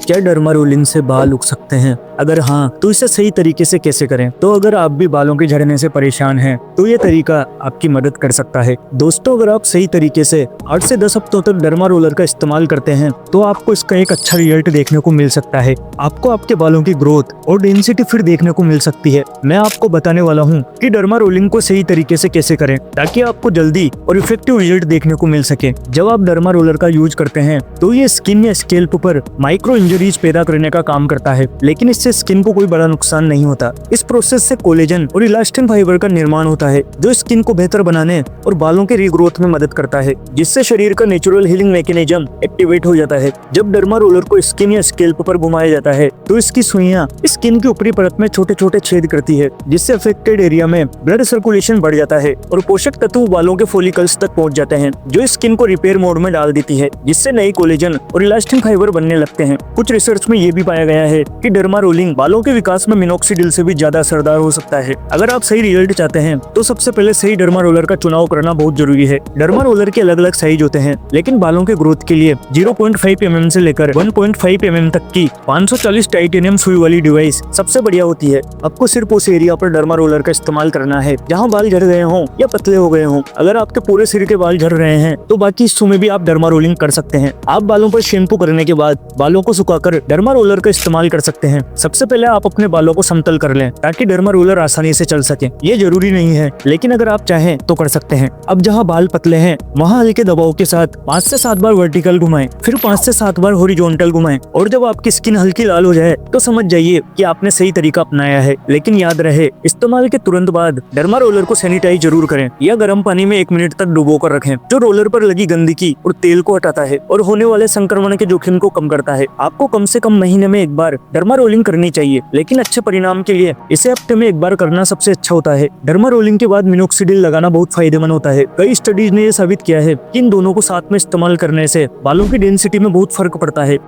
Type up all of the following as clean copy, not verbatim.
क्या derma rolling से बाल उग सकते हैं? अगर हाँ, तो इसे सही तरीके से कैसे करें? तो अगर आप भी बालों के झड़ने से परेशान हैं, तो ये तरीका आपकी मदद कर सकता है। दोस्तों, अगर आप सही तरीके से 8 से 10 हफ्तों तक डर्मा रोलर का इस्तेमाल करते हैं, तो आपको इसका एक अच्छा रिजल्ट देखने को मिल सकता है। आपको आपके बालों की ग्रोथ और डेंसिटी फिर देखने को मिल सकती है। मैं आपको बताने वाला हूँ कि डर्मा रोलिंग को सही तरीके से कैसे करें, ताकि आपको जल्दी और इफेक्टिव रिजल्ट देखने को मिल सके। जब आप डर्मा रोलर का यूज करते हैं, तो ये स्किन या स्कैल्प पर माइक्रो इंजरीज पैदा करने का काम करता है, लेकिन इससे स्किन को कोई बड़ा नुकसान नहीं होता। इस प्रोसेस से कोलेजन और इलास्टिन फाइबर का निर्माण होता है, जो स्किन को बेहतर बनाने और बालों के रीग्रोथ में मदद करता है, जिससे शरीर का नेचुरल हीलिंग मैकेनिज्म एक्टिवेट हो जाता है। जब डर्मा रोलर को स्किन या स्कैल्प पर घुमाया जाता है, तो इसकी सुइयां स्किन की ऊपरी परत में छोटे छोटे छेद करती है, जिससे अफेक्टेड एरिया में ब्लड सर्कुलेशन बढ़ जाता है और पोषक तत्व बालों के फॉलिकल्स तक पहुंच जाते हैं, जो स्किन को रिपेयर मोड में डाल देती है, जिससे नई कोलेजन और इलास्टिन फाइबर बनने लगते हैं। कुछ रिसर्च में ये भी पाया गया है कि डर्मा रोलिंग बालों के विकास में मिनोक्सिडिल से भी ज्यादा असरदार हो सकता है। अगर आप सही रिजल्ट चाहते हैं, तो सबसे पहले सही डर्मा रोलर का चुनाव करना बहुत जरूरी है। डर्मा रोलर के अलग अलग साइज होते हैं, लेकिन बालों के ग्रोथ के लिए 0.5 mm से लेकर 1.5 mm तक की 540 टाइटेनियम सुई वाली डिवाइस सबसे बढ़िया होती है। आपको सिर्फ उस एरिया पर डर्मा रोलर का इस्तेमाल करना है जहाँ बाल झड़ गए हों या पतले हो गए हों। अगर आपके पूरे सिर के बाल झड़ रहे हैं, तो बाकी हिस्सों में भी आप डर्मा रोलिंग कर सकते हैं। आप बालों पर शैम्पू करने के बाद बालों को सुखाकर डर्मा रोलर का इस्तेमाल कर सकते हैं। सबसे पहले आप अपने बालों को समतल कर लें, ताकि डर्मा रोलर आसानी से चल सके। ये जरूरी नहीं है, लेकिन अगर आप चाहें तो कर सकते हैं। अब जहाँ बाल पतले हैं, वहाँ हल्के दबाव के साथ 5 से 7 बार वर्टिकल घुमाएं, फिर 5 से 7 बार हॉरिजॉन्टल घुमाएं, और जब आपकी स्किन हल्की लाल हो जाए, तो समझ जाइए कि आपने सही तरीका अपनाया है। लेकिन याद रहे, इस्तेमाल के तुरंत बाद डर्मा रोलर को सैनिटाइज जरूर करें या गर्म पानी में 1 मिनट तक डुबो कर रखें, जो रोलर पर लगी गंदगी और तेल को हटाता है और होने वाले संक्रमण के जोखिम को कम करता है। आपको कम से कम महीने में 1 बार डर्मा रोलिंग करनी चाहिए, लेकिन अच्छे परिणाम के लिए इसे हफ्ते में 1 बार करना सबसे अच्छा होता है। डर्मा रोलिंग के बाद मिनोक्सिडिल लगाना बहुत फायदेमंद होता है। कई स्टडीज ने यह साबित किया है कि इन दोनों को साथ में इस्तेमाल करने से बालों की डेंसिटी में बहुत फर्क पड़ता है।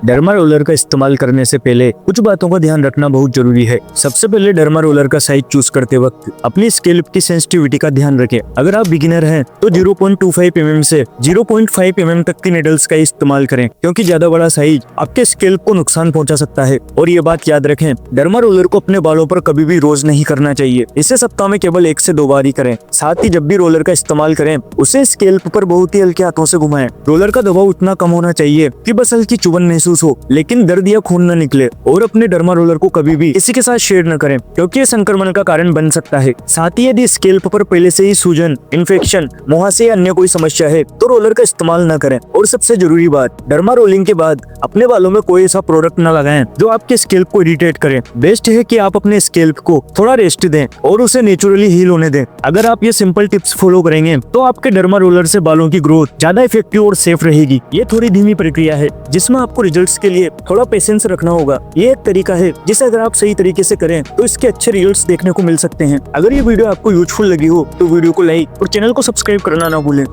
डर्मा रोलर का इस्तेमाल करने से पहले कुछ बातों का ध्यान रखना बहुत जरूरी है। सबसे पहले डर्मा रोलर का साइज चूज करते वक्त अपनी स्कैल्प की सेंसिटिविटी का ध्यान रखें। अगर आप बिगिनर हैं, तो 0.25 mm से 0.5 mm तक की निडल्स का इस्तेमाल करें, क्योंकि ज्यादा बड़ा साइज आपके स्कैल्प को नुकसान पहुंचा सकता है। और ये बात याद रखें, डर्मा रोलर को अपने बालों पर कभी भी रोज नहीं करना चाहिए। इसे सप्ताह में केवल 1 से 2 बार ही करें। साथ ही जब भी रोलर का इस्तेमाल करें, उसे स्कैल्प पर बहुत ही हल्के हाथों से घुमाएं। रोलर का दबाव इतना कम होना चाहिए कि बस हल्की चुभन महसूस हो, लेकिन दर्द या खून न निकले। और अपने डर्मा रोलर को कभी भी किसी के साथ शेयर न करें, क्योंकि ये संक्रमण का कारण बन सकता है। साथ ही यदि स्कैल्प पर पहले से ही सूजन, इन्फेक्शन, मुहासे या अन्य कोई समस्या है, तो रोलर का इस्तेमाल न करें। और सबसे जरूरी बात, डर्मा रोलिंग के बाद अपने बालों में कोई ऐसा प्रोडक्ट न लगाएं जो आपके स्कैल्प को इरिटेट करे। बेस्ट है कि आप अपने स्कैल्प को थोड़ा रेस्ट दें और उसे नेचुरली हील होने दें। अगर आप ये सिंपल टिप्स फॉलो करेंगे, तो आपके डर्मा रोलर से बालों की ग्रोथ ज्यादा इफेक्टिव और सेफ रहेगी। ये थोड़ी धीमी प्रक्रिया है, जिसमें आपको रिजल्ट्स के लिए थोड़ा पेशेंस रखना होगा। ये एक तरीका है जिसे अगर आप सही तरीके से करें, तो इसके अच्छे रिजल्ट्स देखने को मिल सकते हैं। अगर ये वीडियो आपको यूजफुल लगी हो, तो वीडियो को लाइक और चैनल को सब्सक्राइब करना ना भूलें।